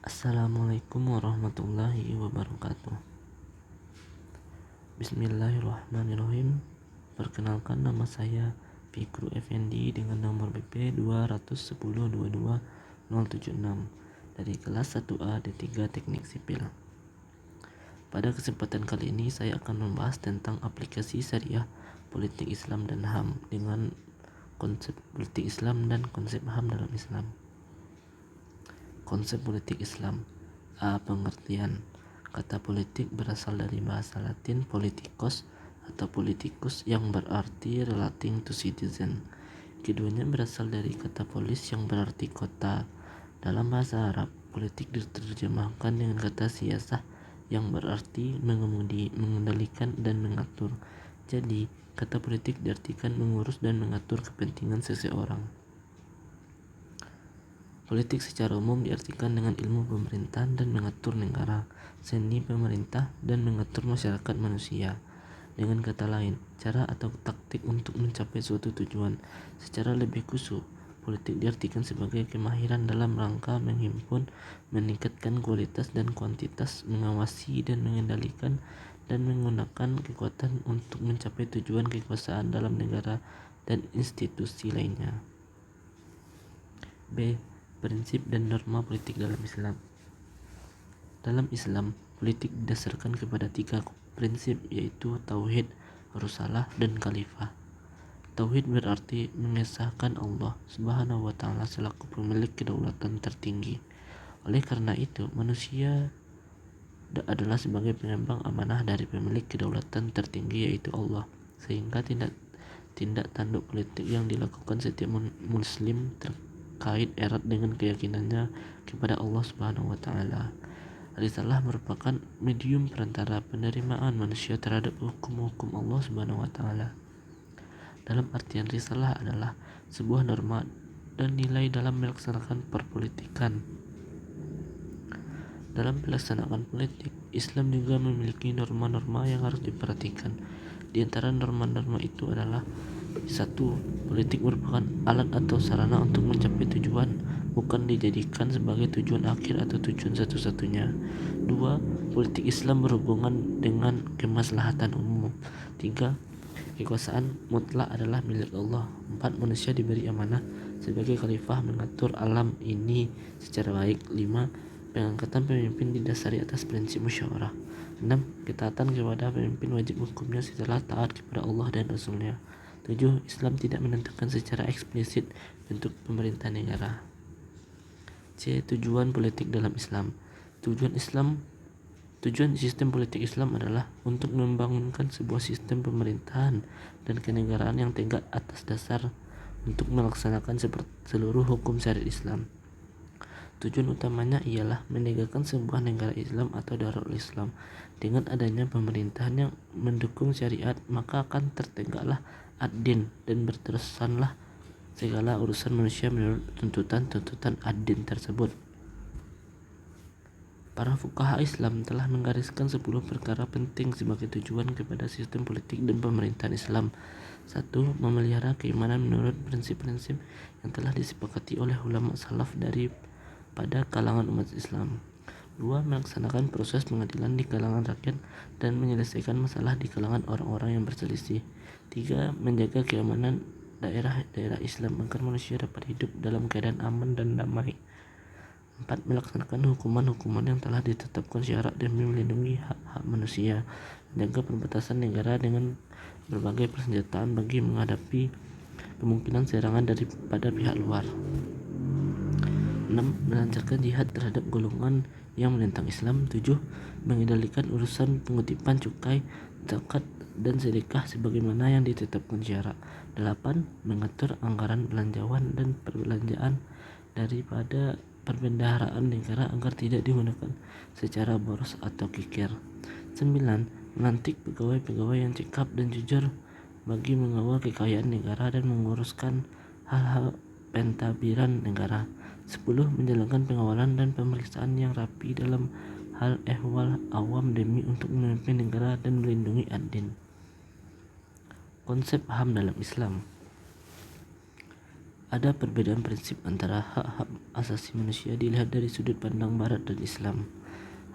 Assalamualaikum warahmatullahi wabarakatuh. Bismillahirrahmanirrahim. Perkenalkan, nama saya Fikru Effendi dengan nomor BP 210222076 dari kelas 1A D3 Teknik Sipil. Pada kesempatan kali ini saya akan membahas tentang aplikasi syariah politik Islam dan HAM dengan konsep politik Islam dan konsep HAM dalam Islam. Konsep politik Islam. Pengertian. Kata politik berasal dari bahasa Latin politikos atau politikus yang berarti relating to citizen. Keduanya berasal dari kata polis yang berarti kota. Dalam bahasa Arab, politik diterjemahkan dengan kata siyasah yang berarti mengemudi, mengendalikan, dan mengatur. Jadi, kata politik diartikan mengurus dan mengatur kepentingan seseorang. Politik secara umum diartikan dengan ilmu pemerintahan dan mengatur negara, seni pemerintah, dan mengatur masyarakat manusia. Dengan kata lain, cara atau taktik untuk mencapai suatu tujuan. Secara lebih khusus, politik diartikan sebagai kemahiran dalam rangka menghimpun, meningkatkan kualitas dan kuantitas, mengawasi dan mengendalikan, dan menggunakan kekuatan untuk mencapai tujuan kekuasaan dalam negara dan institusi lainnya. B. Prinsip dan norma politik dalam Islam. Dalam Islam, politik didasarkan kepada 3 prinsip, yaitu tauhid, rusalah, dan khalifah. Tauhid berarti mengesahkan Allah Subhanahu wa Ta'ala selaku pemilik kedaulatan tertinggi. Oleh karena itu, manusia adalah sebagai pengembang amanah dari pemilik kedaulatan tertinggi, yaitu Allah, sehingga tindak tanduk politik yang dilakukan setiap muslim terkait erat dengan keyakinannya kepada Allah Subhanahu wa Ta'ala. Risalah merupakan medium perantara penerimaan manusia terhadap hukum-hukum Allah Subhanahu wa Ta'ala. Dalam artian, risalah adalah sebuah norma dan nilai dalam melaksanakan perpolitikan. Dalam pelaksanaan politik, Islam juga memiliki norma-norma yang harus diperhatikan. Di antara norma-norma itu adalah: 1. Politik merupakan alat atau sarana untuk mencapai tujuan, bukan dijadikan sebagai tujuan akhir atau tujuan satu-satunya. 2. Politik Islam berhubungan dengan kemaslahatan umum. 3. Kekuasaan mutlak adalah milik Allah. 4. Manusia diberi amanah sebagai khalifah mengatur alam ini secara baik. 5. Pengangkatan pemimpin didasari atas prinsip musyawarah. 6. Ketaatan kepada pemimpin wajib hukumnya setelah taat kepada Allah dan Rasulnya. 7. Islam tidak menentukan secara eksplisit bentuk pemerintah negara. C. Tujuan politik dalam Islam. Tujuan sistem politik Islam adalah untuk membangunkan sebuah sistem pemerintahan dan kenegaraan yang tegak atas dasar untuk melaksanakan seluruh hukum syariat Islam. Tujuan utamanya ialah menegakkan sebuah negara Islam atau Darul Islam. Dengan adanya pemerintahan yang mendukung syariat, maka akan tertegaklah ad-din dan berterusanlah segala urusan manusia menurut tuntutan-tuntutan ad-din tersebut. Para fuqaha Islam telah menggariskan 10 perkara penting sebagai tujuan kepada sistem politik dan pemerintahan Islam. 1. Memelihara keimanan menurut prinsip-prinsip yang telah disepakati oleh ulama salaf pada kalangan umat Islam. 2. Melaksanakan proses pengadilan di kalangan rakyat dan menyelesaikan masalah di kalangan orang-orang yang berselisih. 3. Menjaga keamanan daerah-daerah Islam agar manusia dapat hidup dalam keadaan aman dan damai. 4. Melaksanakan hukuman-hukuman yang telah ditetapkan syarak demi melindungi hak-hak manusia. Menjaga perbatasan negara dengan berbagai persenjataan bagi menghadapi kemungkinan serangan daripada pihak luar. 6. Melancarkan jihad terhadap golongan yang menentang Islam. 7. Mengendalikan urusan pengutipan cukai, zakat, dan sedekah sebagaimana yang ditetapkan syarak. 8. Mengatur anggaran belanjawan dan perbelanjaan daripada perbendaharaan negara agar tidak digunakan secara boros atau kikir. 9. Melantik pegawai-pegawai yang cekap dan jujur bagi mengawal kekayaan negara dan menguruskan hal-hal pentadbiran negara. 10. Menjalankan pengawalan dan pemeriksaan yang rapi dalam hal ehwal awam demi untuk memimpin negara dan melindungi ad-din. Konsep HAM dalam Islam. Ada perbedaan prinsip antara hak-hak asasi manusia dilihat dari sudut pandang Barat dan Islam.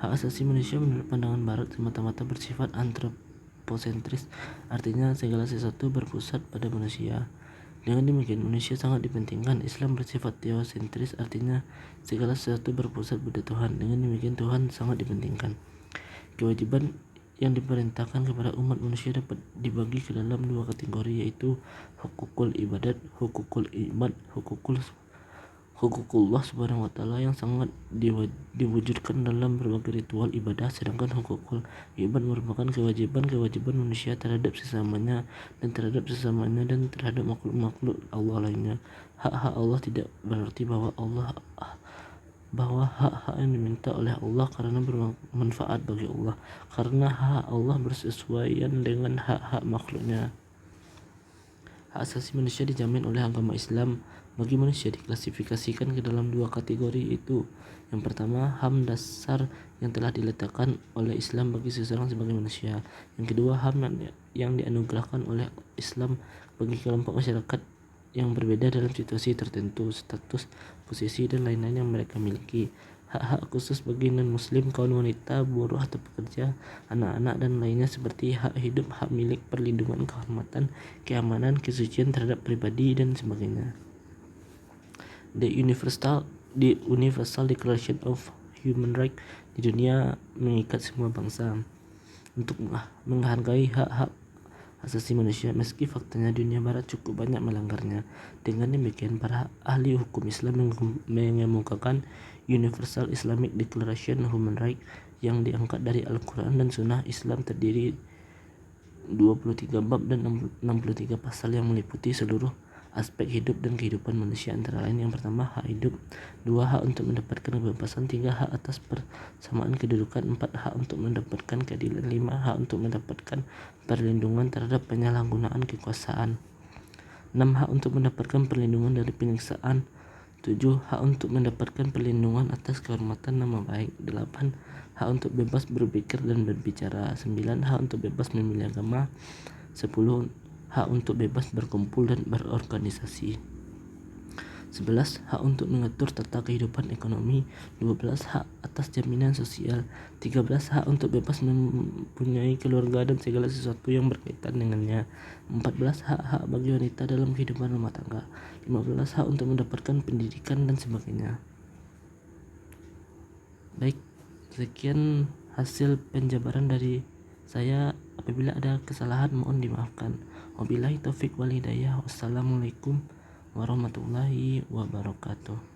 Hak asasi manusia menurut pandangan Barat semata-mata bersifat antroposentris, artinya segala sesuatu berpusat pada manusia. Dengan demikian, manusia sangat dipentingkan. Islam bersifat teosentris, artinya segala sesuatu berpusat pada Tuhan. Dengan demikian, Tuhan sangat dipentingkan. Kewajiban yang diperintahkan kepada umat manusia dapat dibagi ke dalam dua kategori, yaitu hukukul ibadat, hukukul ibad, hukukullah subhanahu wa ta'ala yang sangat diwujudkan dalam berbagai ritual ibadah, sedangkan hukukul ibad merupakan kewajiban manusia terhadap sesamanya dan terhadap makhluk-makhluk Allah lainnya. Hak-hak Allah tidak berarti bahwa hak-hak yang diminta oleh Allah karena bermanfaat bagi Allah, karena hak Allah bersesuaian dengan hak-hak makhluknya. Hak asasi manusia dijamin oleh agama Islam. Bagi manusia diklasifikasikan ke dalam dua kategori, yaitu yang pertama HAM dasar yang telah diletakkan oleh Islam bagi seseorang sebagai manusia. Yang kedua HAM yang dianugerahkan oleh Islam bagi kelompok masyarakat yang berbeda dalam situasi tertentu, status, posisi, dan lain-lain yang mereka miliki. Hak-hak khusus bagi non-muslim, kaum wanita, buruh atau pekerja, anak-anak, dan lainnya seperti hak hidup, hak milik, perlindungan, kehormatan, keamanan, kesucian terhadap pribadi, dan sebagainya. The Universal Declaration of Human Rights di dunia mengikat semua bangsa untuk menghargai hak-hak asasi manusia, meski faktanya dunia barat cukup banyak melanggarnya. Dengan demikian, para ahli hukum Islam mengemukakan Universal Islamic Declaration of Human Rights yang diangkat dari Al-Quran dan Sunnah Islam, terdiri 23 bab dan 63 pasal yang meliputi seluruh aspek hidup dan kehidupan manusia, antara lain yang pertama hak hidup, 2 hak untuk mendapatkan kebebasan, 3 hak atas persamaan kedudukan, 4 hak untuk mendapatkan keadilan, 5 hak untuk mendapatkan perlindungan terhadap penyalahgunaan kekuasaan, 6 hak untuk mendapatkan perlindungan dari penyiksaan, 7 hak untuk mendapatkan perlindungan atas kehormatan nama baik, 8 hak untuk bebas berpikir dan berbicara, 9 hak untuk bebas memilih agama, 10 hak untuk bebas berkumpul dan berorganisasi, 11 hak untuk mengatur tata kehidupan ekonomi, 12 hak atas jaminan sosial, 13 hak untuk bebas mempunyai keluarga dan segala sesuatu yang berkaitan dengannya, 14 hak-hak bagi wanita dalam kehidupan rumah tangga, 15 hak untuk mendapatkan pendidikan, dan sebagainya. Baik, sekian hasil penjabaran dari saya. Apabila ada kesalahan mohon dimaafkan. Wabillahi taufik wal hidayah. Wassalamualaikum warahmatullahi wabarakatuh.